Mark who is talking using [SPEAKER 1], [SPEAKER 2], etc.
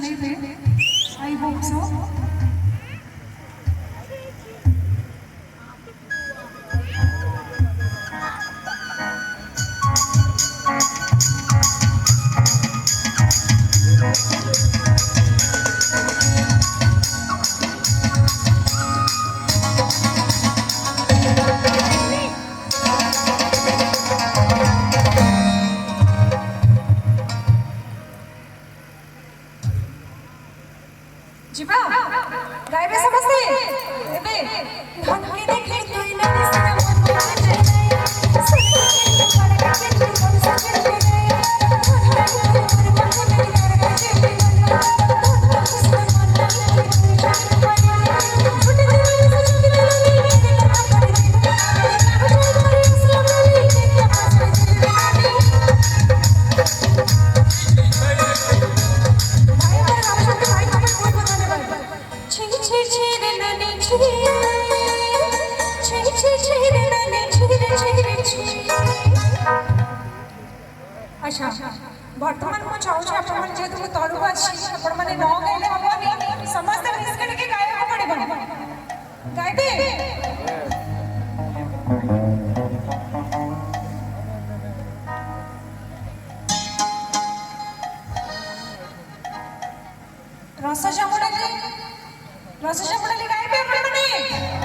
[SPEAKER 1] ଶୁଣେଇବେ। I Hope show. ଯିବା ଗାଇବେ ସମସ୍ତେ ଏବେ ଧନକେ ଦେଖି ତୁଇ ନାରୀ ସାରା ମନ ବୁଝେ ନାହିଁ ସୁନତେ ପଡେ କାକେ ତୁ ମନ ସଜେ ନାହିଁ ଧନକେ ମୋର ମନ ନାହିଁ यार कजे भी नहीं धनके सुन मन नहीं तू जान पाए झूठ दिल से झूठ दिल नहीं के लगा कर दे मुझे तेरी इस्लाम नहीं के क्या पास में दिल बिना अच्छा बर्तमान मु चाहूँ आपण जेहेतु तलू आने न गाइले हम समस्त मिसके टे गायक पड़े गाइबे रस जमुना गाइबे